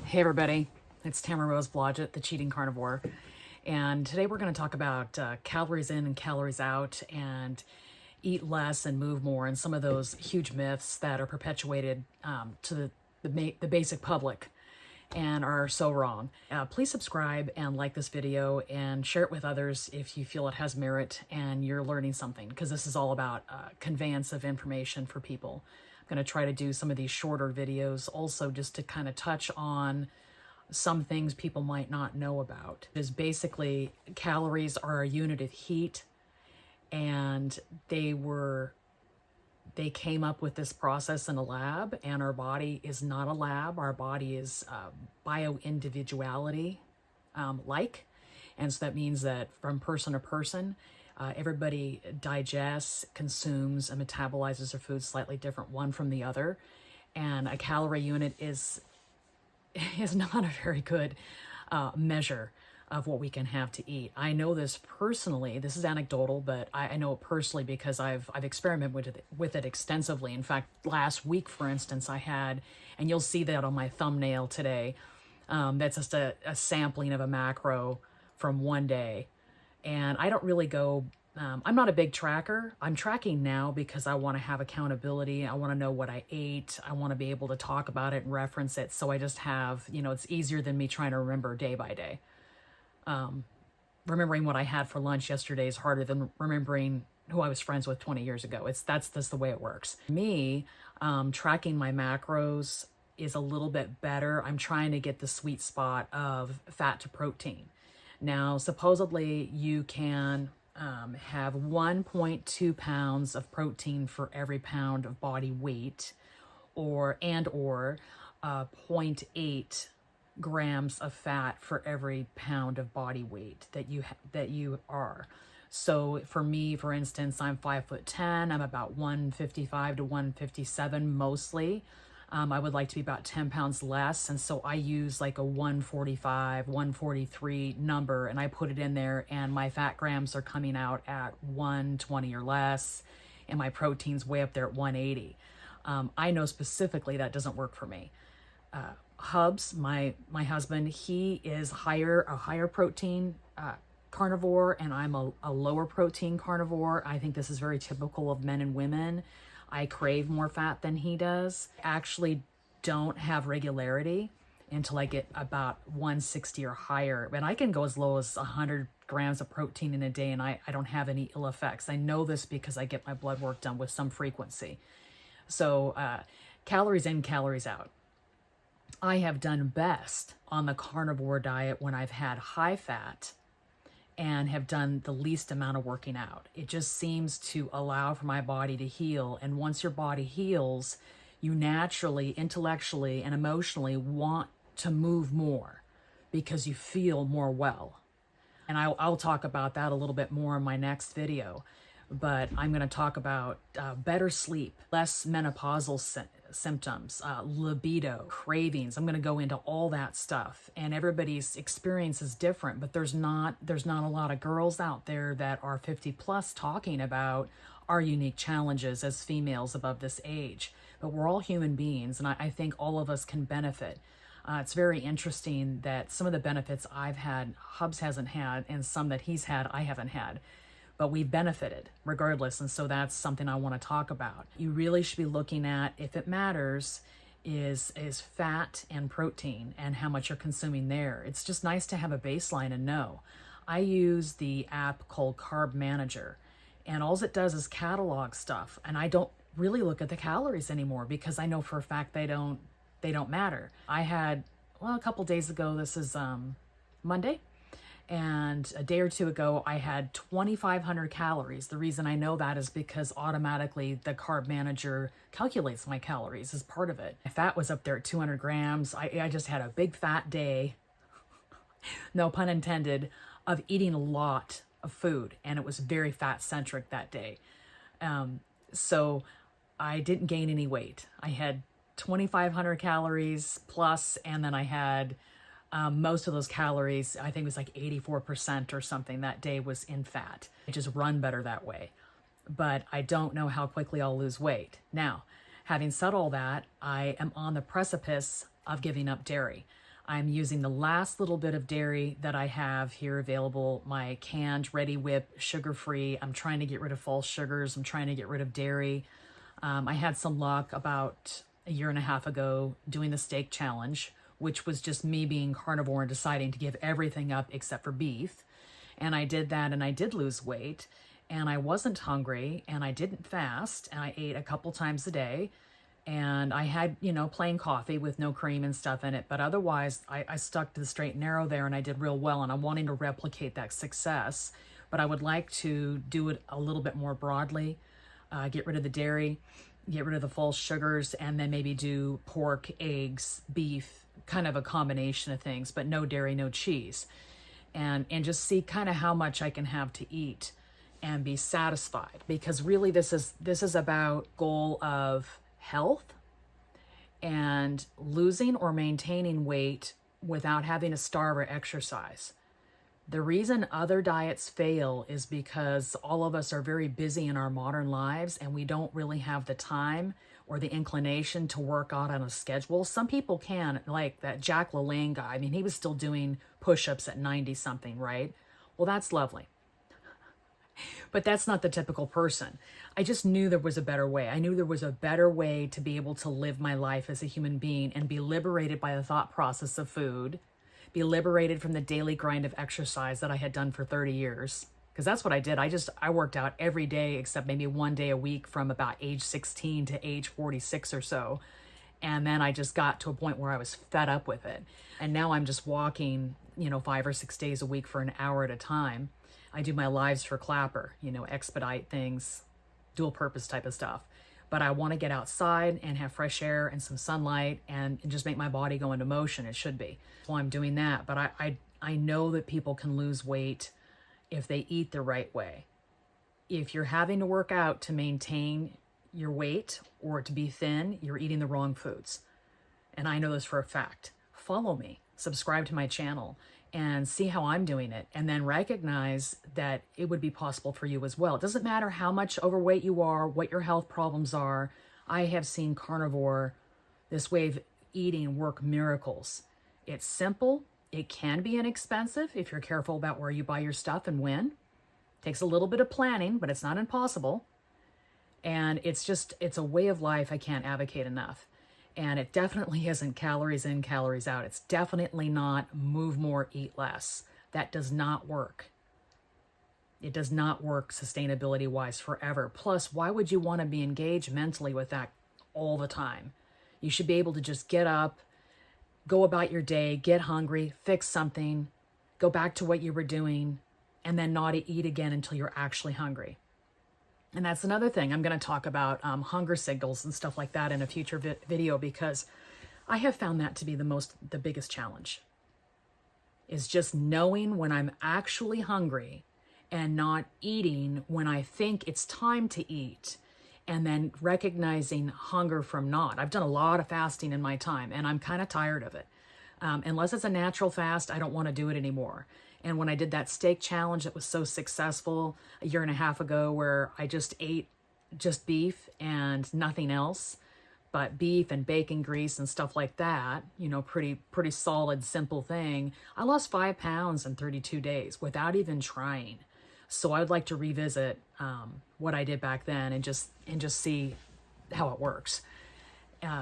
Hey everybody, it's Tamara Blodgett, the cheating carnivore, and today we're going to talk about calories in and calories out, and eat less and move more, and some of those huge myths that are perpetuated to the basic public and are so wrong. Please subscribe and like this video and share it with others if you feel it has merit and you're learning something, because this is all about conveyance of information for people. I'm going to try to do some of these shorter videos also just to kind of touch on some things people might not know about. Is basically calories are a unit of heat, and they came up with this process in a lab, and our body is not a lab. Our body is bio-individuality and so that means that from person to person, everybody digests, consumes, and metabolizes their food slightly different one from the other. And a calorie unit is not a very good measure of what we can have to eat. I know this personally. This is anecdotal, but I know it personally because I've experimented with it extensively. In fact, last week, for instance, I had, and you'll see that on my thumbnail today, that's just a sampling of a macro from one day. And I don't really go, I'm not a big tracker. I'm tracking now because I want to have accountability. I want to know what I ate. I want to be able to talk about it and reference it. So I just have, it's easier than me trying to remember day by day. Remembering what I had for lunch yesterday is harder than remembering who I was friends with 20 years ago. That's the way it works. Me, tracking my macros is a little bit better. I'm trying to get the sweet spot of fat to protein. Now, supposedly you can have 1.2 pounds of protein for every pound of body weight, or 0.8 grams of fat for every pound of body weight that you are. So for me, for instance, I'm 5'10". I'm about 155 to 157 mostly. I would like to be about 10 pounds less. And so I use like a 145, 143 number, and I put it in there, and my fat grams are coming out at 120 or less, and my protein's way up there at 180. I know specifically that doesn't work for me. Hubs, my husband, he is a higher protein carnivore, and I'm a lower protein carnivore. I think this is very typical of men and women. I crave more fat than he does. I actually don't have regularity until I get about 160 or higher. And I can go as low as 100 grams of protein in a day, and I don't have any ill effects. I know this because I get my blood work done with some frequency. So calories in, calories out. I have done best on the carnivore diet when I've had high fat and have done the least amount of working out. It just seems to allow for my body to heal. And once your body heals, you naturally, intellectually, and emotionally want to move more because you feel more well. And I'll talk about that a little bit more in my next video. But I'm going to talk about better sleep, less menopausal symptoms, libido, cravings. I'm going to go into all that stuff, and everybody's experience is different, but there's not a lot of girls out there that are 50 plus talking about our unique challenges as females above this age. But we're all human beings, and I think all of us can benefit. It's very interesting that some of the benefits I've had, Hubs hasn't had, and some that he's had, I haven't had. But we've benefited regardless, and so that's something I want to talk about. You really should be looking at, if it matters, is fat and protein and how much you're consuming there. It's just nice to have a baseline and know. I use the app called Carb Manager, and all it does is catalog stuff, and I don't really look at the calories anymore because I know for a fact they don't matter. I had, a couple days ago, this is Monday, and a day or two ago, I had 2,500 calories. The reason I know that is because automatically the Carb Manager calculates my calories as part of it. My fat was up there at 200 grams. I just had a big fat day, no pun intended, of eating a lot of food. And it was very fat-centric that day. So I didn't gain any weight. I had 2,500 calories plus, and then I had most of those calories, I think it was like 84% or something that day, was in fat. I just run better that way. But I don't know how quickly I'll lose weight. Now, having said all that, I am on the precipice of giving up dairy. I'm using the last little bit of dairy that I have here available, my canned Ready Whip, sugar-free. I'm trying to get rid of false sugars. I'm trying to get rid of dairy. I had some luck about a year and a half ago doing the steak challenge, which was just me being carnivore and deciding to give everything up except for beef. And I did that, and I did lose weight, and I wasn't hungry, and I didn't fast, and I ate a couple times a day. And I had, plain coffee with no cream and stuff in it. But otherwise, I stuck to the straight and narrow there, and I did real well. And I'm wanting to replicate that success. But I would like to do it a little bit more broadly. Get rid of the dairy, get rid of the false sugars, and then maybe do pork, eggs, beef, kind of a combination of things, but no dairy, no cheese. And just see kind of how much I can have to eat and be satisfied. Because really this is about goal of health and losing or maintaining weight without having to starve or exercise. The reason other diets fail is because all of us are very busy in our modern lives and we don't really have the time or the inclination to work out on a schedule. Some people can, like that Jack LaLanne guy. I mean, he was still doing push-ups at 90 something, right? Well, that's lovely. But that's not the typical person. I just knew there was a better way. I knew there was a better way to be able to live my life as a human being and be liberated by the thought process of food, be liberated from the daily grind of exercise that I had done for 30 years. Because that's what I did. I worked out every day except maybe one day a week from about age 16 to age 46 or so. And then I just got to a point where I was fed up with it. And now I'm just walking, 5 or 6 days a week for an hour at a time. I do my lives for Clapper, expedite things, dual purpose type of stuff. But I want to get outside and have fresh air and some sunlight and just make my body go into motion. It should be. So I'm doing that. But I know that people can lose weight if they eat the right way. If you're having to work out to maintain your weight or to be thin, you're eating the wrong foods. And I know this for a fact. Follow me, subscribe to my channel, and see how I'm doing it, and then recognize that it would be possible for you as well. It doesn't matter how much overweight you are, what your health problems are. I have seen carnivore, this way of eating, work miracles. It's simple. It can be inexpensive if you're careful about where you buy your stuff and when. Takes a little bit of planning, but it's not impossible. And it's a way of life I can't advocate enough. And it definitely isn't calories in, calories out. It's definitely not move more, eat less. That does not work. It does not work sustainability-wise forever. Plus, why would you want to be engaged mentally with that all the time? You should be able to just get up, go about your day, get hungry, fix something, go back to what you were doing, and then not eat again until you're actually hungry. And that's another thing. I'm going to talk about hunger signals and stuff like that in a future video, because I have found that to be the biggest challenge, is just knowing when I'm actually hungry and not eating when I think it's time to eat, and then recognizing hunger from not. I've done a lot of fasting in my time, and I'm kind of tired of it. Unless it's a natural fast, I don't want to do it anymore. And when I did that steak challenge that was so successful a year and a half ago, where I just ate just beef and nothing else, but beef and bacon grease and stuff like that, pretty solid, simple thing, I lost 5 pounds in 32 days without even trying. So I'd like to revisit what I did back then and just see how it works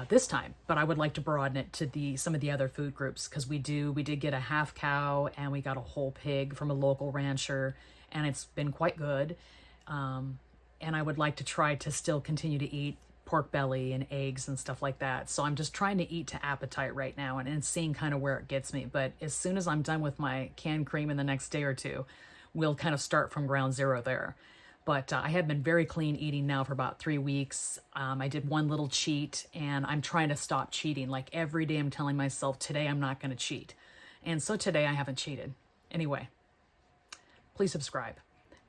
this time. But I would like to broaden it to some of the other food groups, because we did get a half cow and we got a whole pig from a local rancher, and it's been quite good. And I would like to try to still continue to eat pork belly and eggs and stuff like that. So I'm just trying to eat to appetite right now and seeing kind of where it gets me. But as soon as I'm done with my canned cream in the next day or two, we'll kind of start from ground zero there. But I have been very clean eating now for about 3 weeks. I did one little cheat, and I'm trying to stop cheating. Like every day I'm telling myself, today I'm not going to cheat. And so today I haven't cheated. Anyway, please subscribe.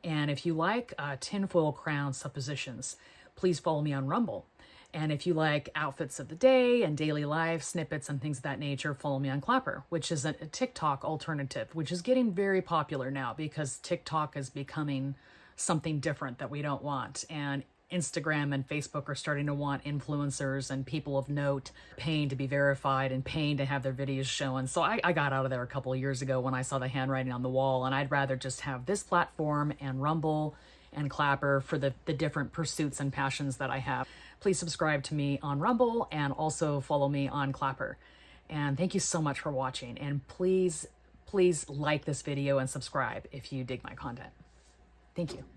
And if you like tinfoil crown suppositions, please follow me on Rumble. And if you like outfits of the day and daily life snippets and things of that nature, follow me on Clapper, which is a TikTok alternative, which is getting very popular now because TikTok is becoming something different that we don't want. And Instagram and Facebook are starting to want influencers and people of note paying to be verified and paying to have their videos shown. So I got out of there a couple of years ago when I saw the handwriting on the wall, and I'd rather just have this platform and Rumble and Clapper for the different pursuits and passions that I have. Please subscribe to me on Rumble and also follow me on Clapper. And thank you so much for watching. And please like this video and subscribe if you dig my content. Thank you.